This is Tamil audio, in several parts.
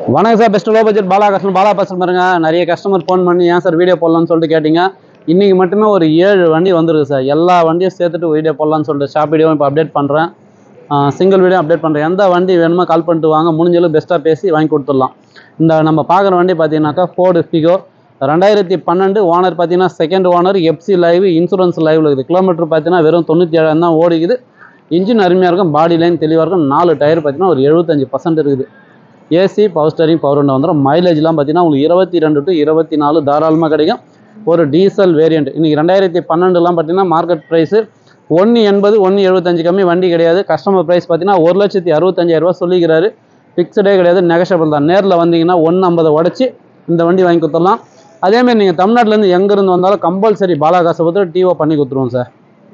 வணக்கம் sir, best low budget Bala பேசுகிறேன் பாருங்க. நிறைய கஸ்டமர் ஃபோன் பண்ணி ஏன் சார் வீடியோ போடலான்னு சொல்லிட்டு கேட்டிங்க. இன்றைக்கி மட்டுமே ஒரு 7 வண்டி வந்துருக்கு சார். எல்லா வண்டியும் சேர்த்துட்டு வீடியோ போடலான்னு சொல்லிட்டு ஷாப் வீடியோ இப்போ அப்டேட் பண்ணுறேன். சிங்கிள் வீடியோ அப்டேட் பண்ணுறேன். எந்த வண்டி வேணுமோ கால் பண்ணிட்டு வாங்க, முடிஞ்சளவு பெஸ்ட்டாக பேசி வாங்கி கொடுத்துடலாம். இந்த நம்ம பார்க்குற வண்டி பார்த்தீங்கன்னாக்கா ஃபோர்டு ஃபிகோ 2012 ஓனர் பார்த்தீங்கன்னா second owner, FC live, insurance லைவில் இருக்குது. கிலோமீட்டர் பார்த்தீங்கன்னா வெறும் 97 தான் ஓடிக்குது. இன்ஜின் அருமையாக இருக்கும், பாடி லைன் தெளிவாக இருக்கும். 4 டயர் பார்த்தீங்கன்னா ஒரு 75% இருக்குது. AC, power steering, power window வந்துடும். மைலேஜ்லாம் பார்த்தீங்கன்னா உங்களுக்கு 22 to 24 தாராளமாக கிடைக்கும். ஒரு டீசல் வேரியண்ட். இன்றைக்கி 2012லாம் பார்த்தீங்கன்னா மார்க்கெட் ப்ரைஸு 180, 175 கம்மி வண்டி கிடையாது. கஸ்டமர் ப்ரைஸ் பார்த்தீங்கன்னா 1,65,000 சொல்லிக்கிறாரு. ஃபிக்ஸடே கிடையாது, நெகஷபிள் தான். நேரில் வந்தீங்கன்னா 150 உடச்சி இந்த வண்டி வாங்கி கொடுத்துடலாம். அதேமாதிரி நீங்கள் தமிழ்நாட்டிலேருந்து எங்கேருந்து வந்தாலும் கம்பல்சரி பாலா காசை பொறுத்து டிஓ பண்ணி கொடுத்துருவோம் சார்.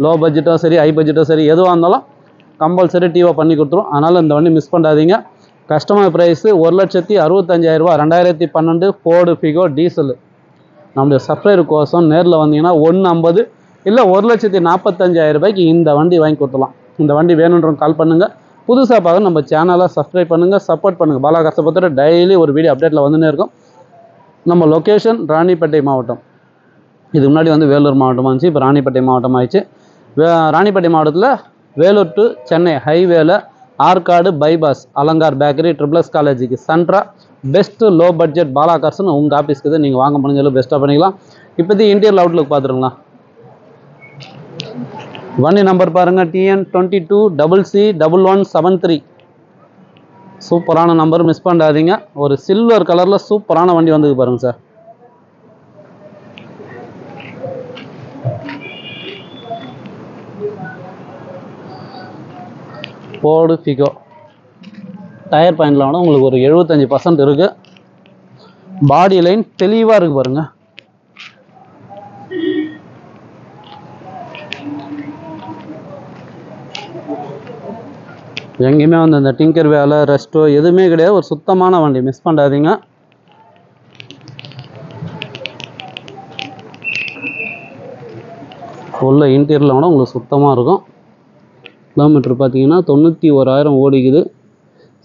லோ பட்ஜெட்டோ சரி, ஹை பட்ஜெட்டோ சரி, எதுவாக இருந்தாலும் கம்பல்சரி டிஓ பண்ணி கொடுத்துருவோம். அதனால் இந்த வண்டி மிஸ் பண்ணாதீங்க. Customer price 1,65,000 2012 Ford Figo diesel. நம்மளுடைய சப்ஸ்கிரைபர் கோசம் நேரில் வந்தீங்கன்னா 150 இல்லை 1,45,000 இந்த வண்டி வாங்கி கொடுத்துலாம். இந்த வண்டி வேணுன்றவங்க கால் பண்ணுங்கள். புதுசாக பார்க்க நம்ம சேனலை சப்ஸ்கிரைப் பண்ணுங்கள், சப்போர்ட் பண்ணுங்கள். பாலா காசை பொறுத்தவரை டெய்லி ஒரு வீடியோ அப்டேட்டில் வந்துன்னே இருக்கும். நம்ம லொக்கேஷன் ராணிப்பேட்டை மாவட்டம். இதுக்கு முன்னாடி வேலூர் மாவட்டமாக இருந்துச்சு, இப்போ ராணிப்பேட்டை மாவட்டம் ஆயிடுச்சு. ராணிப்பேட்டை மாவட்டத்தில் வேலூர் டு சென்னை ஹைவேல Arcot bypass Alankar bakery triple S காலேஜுக்கு சென்ட்ரா பெஸ்ட்டு லோ பட்ஜெட் பாலா கார்ஸ்னு உங்கள் ஆஃபீஸ்க்கு தான் நீங்கள் வாங்க முடிஞ்சாலும் பெஸ்ட்டாக பண்ணிக்கலாம். இப்போதைக்கு இன்டீரியர் அவுட்லுக் பார்த்துருங்களா. வண்டி நம்பர் பாருங்கள், TN 22CC1173. சூப்பரான நம்பர், மிஸ் பண்ணாதீங்க. ஒரு சில்வர் கலரில் சூப்பரான வண்டி வந்தது பாருங்கள் சார். ஃபோர்டு ஃபிகோ டயர் பாயிண்டில் வேணால் உங்களுக்கு ஒரு 75% இருக்குது. பாடி லைன் தெளிவாக இருக்குது பாருங்கள். எங்கேயுமே இந்த டிங்கர் வேலை ரெஸ்ட்டோ எதுவுமே கிடையாது. ஒரு சுத்தமான வண்டி, மிஸ் பண்ணாதீங்க. உள்ள இன்டீரியரில் வேணால் உங்களுக்கு சுத்தமாக இருக்கும். கிலோமீட்டர் பார்த்தீங்கன்னா 91,000 ஓடிக்குது.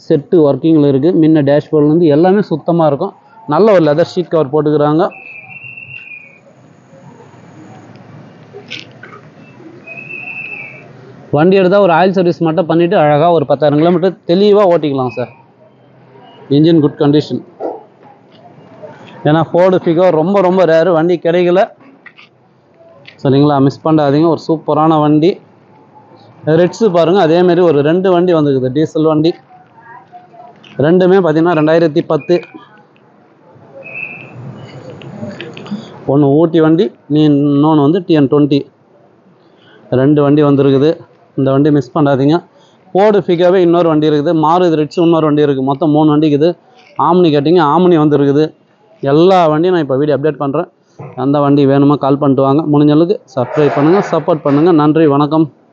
செட்டு ஒர்க்கிங்கில் இருக்குது. முன்ன டேஷ்போர்ட்லேருந்து எல்லாமே சுத்தமாக இருக்கும். நல்ல ஒரு லெதர் ஷீட் கவர் போட்டுக்கிறாங்க. வண்டி எடுத்தால் ஒரு ஆயில் சர்வீஸ் மட்டும் பண்ணிவிட்டு அழகாக ஒரு 10,000 கிலோமீட்டர் தெளிவாக ஓட்டிக்கலாம் சார். Engine good condition. ஏன்னா ஃபோர்டு ஃபிகோ ரொம்ப ரேரு, வண்டி கிடைக்கல சரிங்களா, மிஸ் பண்ணாதீங்க. ஒரு சூப்பரான வண்டி. ரெட்ஸு பாருங்கள், அதேமாரி ஒரு 2 வண்டி வந்துருக்குது டீசல் வண்டி. ரெண்டுமே பார்த்தீங்கன்னா 2010. ஒன்று ஊட்டி வண்டி, இன்னொன்று TN 20. 2 வண்டி வந்துருக்குது. இந்த வண்டி மிஸ் பண்ணாதீங்க. ஃபோர்டு ஃபிகோவே இன்னொரு வண்டி இருக்குது. மாருதி ரெட்ஸ் இன்னொரு வண்டி இருக்குது. மொத்தம் 3 வண்டி இருக்குது. ஆம்னி கேட்டிங்க, ஆம்னி வந்துருக்குது. எல்லா வண்டியும் நான் இப்போ வீடியோ அப்டேட் பண்ணுறேன். எந்த வண்டி வேணுமோ கால் பண்ணிட்டு வாங்க. முடிஞ்ச அளவுக்கு சப்ஸ்கிரைப் பண்ணுங்கள், சப்போர்ட் பண்ணுங்கள். நன்றி, வணக்கம்.